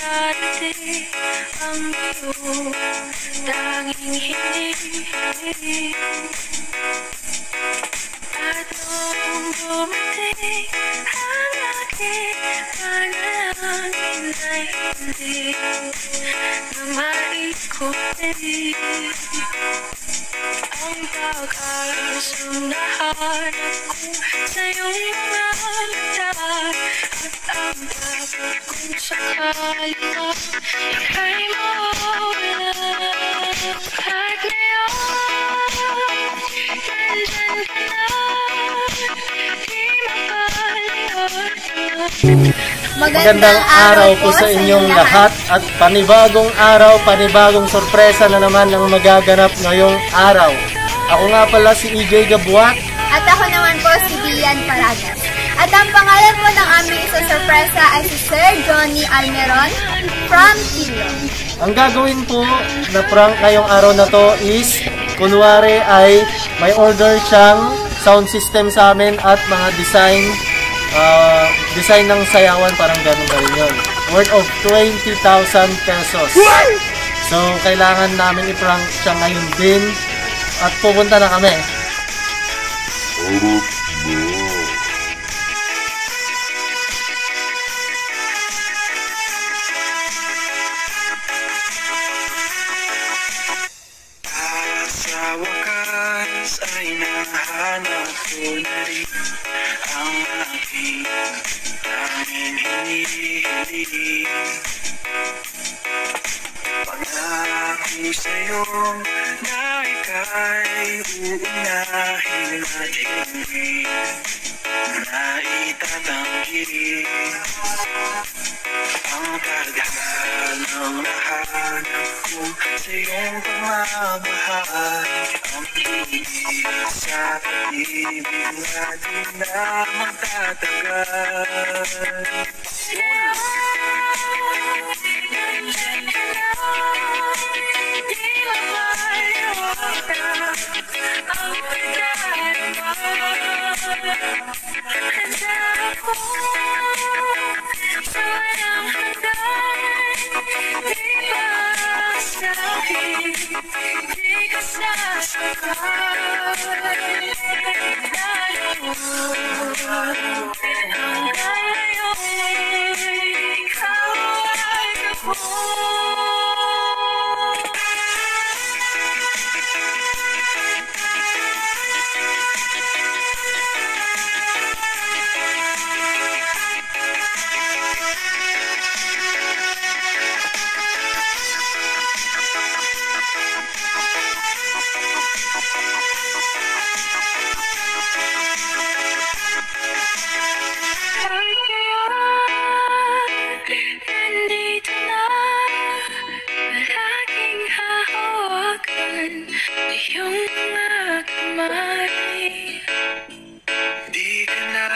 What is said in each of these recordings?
darating ang iyong tanging hinihiling. At nung dumating ang aking panalangin ay hindi na maikutin ang pag-asang nahanap ko sa iyong mga mata. At ang dapat kung sakali mo ika'y mawala. At ngayon, nandyan ka na, di mapaliwan. Magandang araw po sa inyong lahat at panibagong araw, panibagong sorpresa na naman ang magaganap ngayong araw. Ako nga pala si EJ Gabuat. At ako naman po si Bigyan Paragas. At ang pangalan po ng aming isang sorpresa ay si Sir Jonie Almeron from KILLO. Ang gagawin po na prank ngayong araw na to is, kunwari ay may order siyang sound system sa amin at mga design ng sayawan, parang ganun ba rin yun. Worth of 20,000 pesos. So, kailangan namin i-prank siya ngayon din at pupunta na kami. Sa wakas ay nahanap ko na rin ang aking tanging hinihiling. Pangako sa'yo na ika'y uunahin at hindi na itatanggi. Ang tadhanang nahanap ko sa iyong pagmamahal, ang pinigilan sa pag-ibig na di na magtatagal. Nandyan ka na, di mapaliwanan ang pagdarama. Handa ako sa walang hanggan, di masabi, di ka sasakal. Hanggang ngayon, ikaw ay ako. Nandito na, palaging hahawakan iyong mga kamay. Di ka na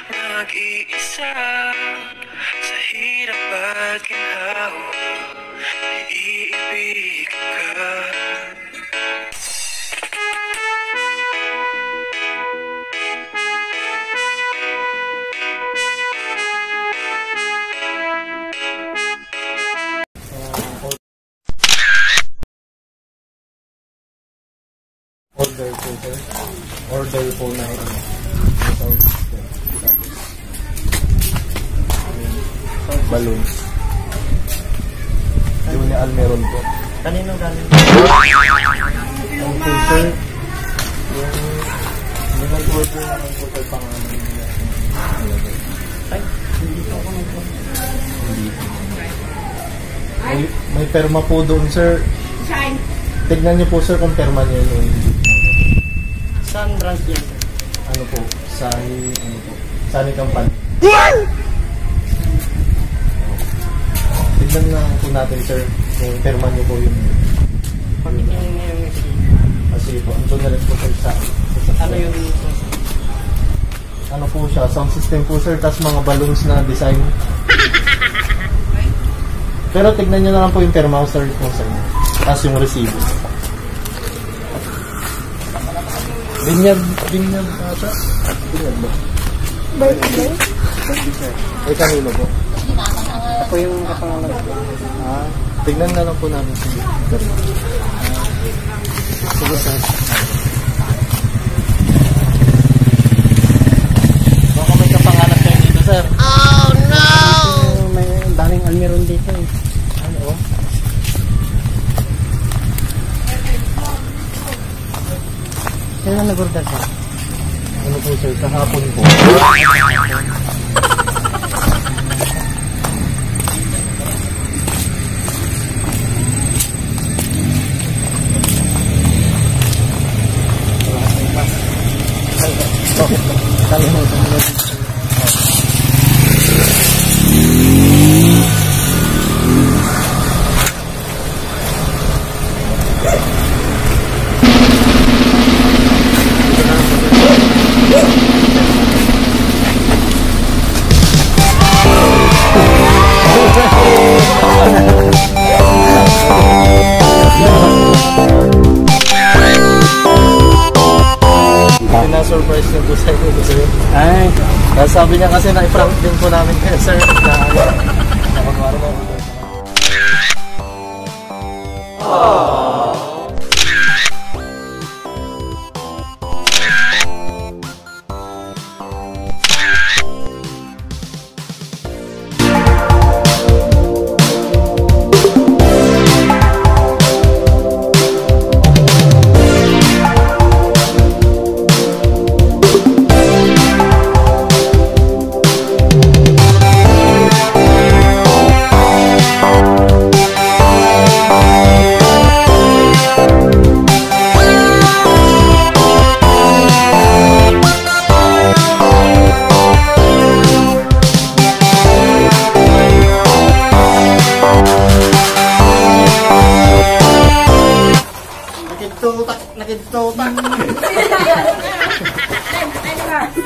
mag-iisa sa hirap at ginhawa, iibig ka. Order po na balloons. Jonie Almeron po. Kanino galing? Ang filter. Yung nag-order ng filter pangalan niya. Ay, hindi po ako hindi po. May perma po doon, sir. Tignan niyo po, sir, kung perma niya yun. Saan branch yun? Ano po? Sani Company. Tignan na po natin, sir, kung perma niyo po yun. Pagiging niyo yung kasi po, ang doon po, sir, sa ano yun? Ano po siya? Sound system po, sir, tas mga balloons na design. Pero tignan niyo na lang po yung perma, sir, kung sir. Tas yung resibo. Binyag ata? Binyag ba? Birthday? Ay, kanino po? Ako yung kapangalan. Tignan na lang po namin. Sige, sir. Baka may kapangalan kayo dito, sir. Oh no! May daming Almeron dito eh. Ano? Kailan nag-order ka? Ano po, sir? Kahapon po. Kalimutan mo. Surprise na po sa inyo, sir. Ay. Dahil sabi niya kasi na i-prank din po namin kayo, sir. Nakunwari mo.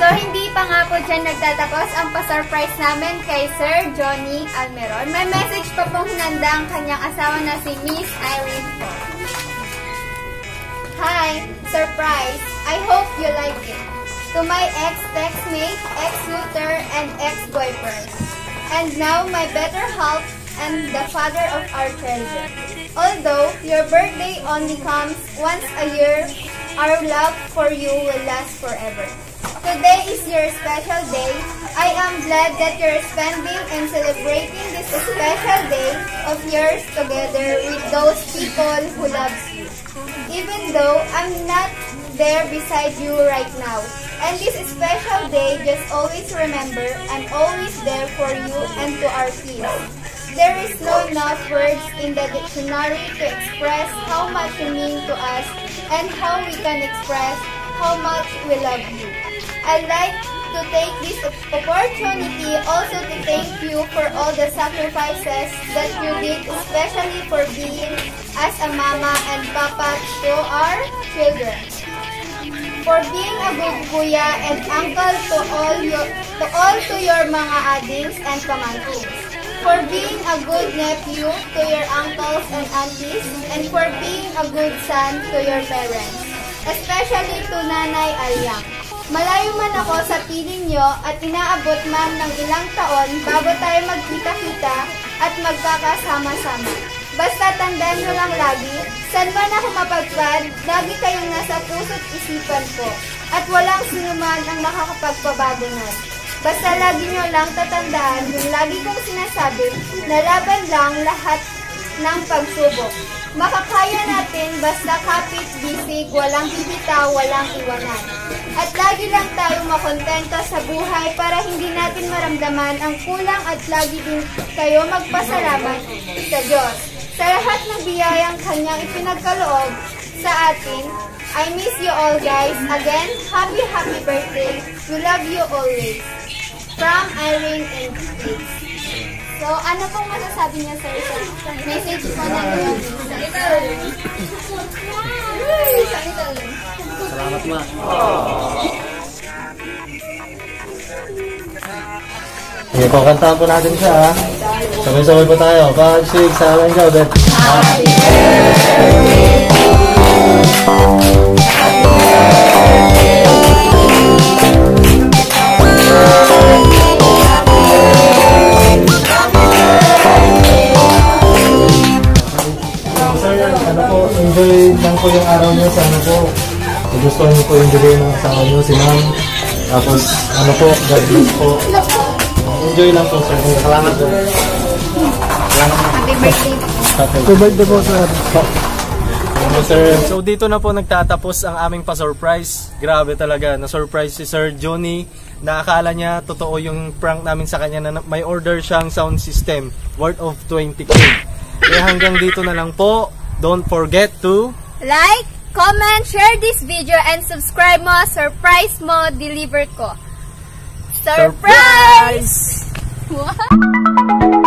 So, hindi pa nga po dyan nagtatapos ang pa-surprise namin kay Sir Jonie Almeron. May message pa pong hinanda ang kanyang asawa na si Miss Irene po. Hi! Surprise! I hope you like it. To my ex-textmate, ex-suitor, and ex-boyfriend. And now, my better half and the father of our children. Although your birthday only comes once a year, our love for you will last forever. Today is your special day. I am glad that you're spending and celebrating this special day of yours together with those people who loves you. Even though I'm not there beside you right now. And this special day, just always remember, I'm always there for you and to our kids. There is no enough words in the dictionary to express how much you mean to us and how we can express how much we love you. I'd like to take this opportunity also to thank you for all the sacrifices that you did, especially for being as a mama and papa to our children. For being a good kuya and uncle to all your mga adings and pamangkins. For being a good nephew to your uncles and aunties, and for being a good son to your parents, especially to Nanay Alyang. Malayo man ako sa piling nyo at inaabot man ng ilang taon bago tayo magkita-kita at magkakasama-sama. Basta tandaan nyo lang lagi, saan man ako mapagpad, lagi kayong nasa puso't isipan ko at walang sinuman ang makakapagpabago nun. Basta lagi nyo lang tatandaan yung lagi kong sinasabi na laban lang lahat ng pagsubok. Makakaya natin basta kapit, bisig, walang bibitaw, walang iwanan. At lagi lang tayong makontento sa buhay para hindi natin maramdaman ang kulang at lagi din kayo magpasalamat sa Diyos. Sa lahat ng biyayang Kanyang ipinagkaloob sa atin, I miss you all guys. Again, happy birthday. We love you always. From Irene and Kids. So, ano pong masasabi niya sir sa message ko na yun? Salamat ma. Sige po, kantaan po natin siya ha. Sabay-sabay po tayo. 5, 6, 7, go. Happy birthday to you. Happy birthday. kayo, si Maam. Tapos, ano po, God bless po. Enjoy lang po, sir. Salamat po. Happy birthday po. Happy birthday po, sir. So dito na po nagtatapos ang aming pa-surprise. Grabe talaga, na-surprise si Sir Jonie na akala niya totoo yung prank namin sa kanya na may order siyang sound system worth of 20k. Kaya hanggang dito na lang po. Don't forget to Like, comment, share this video, and subscribe mo. Surprise mo, deliver ko. Surprise! What?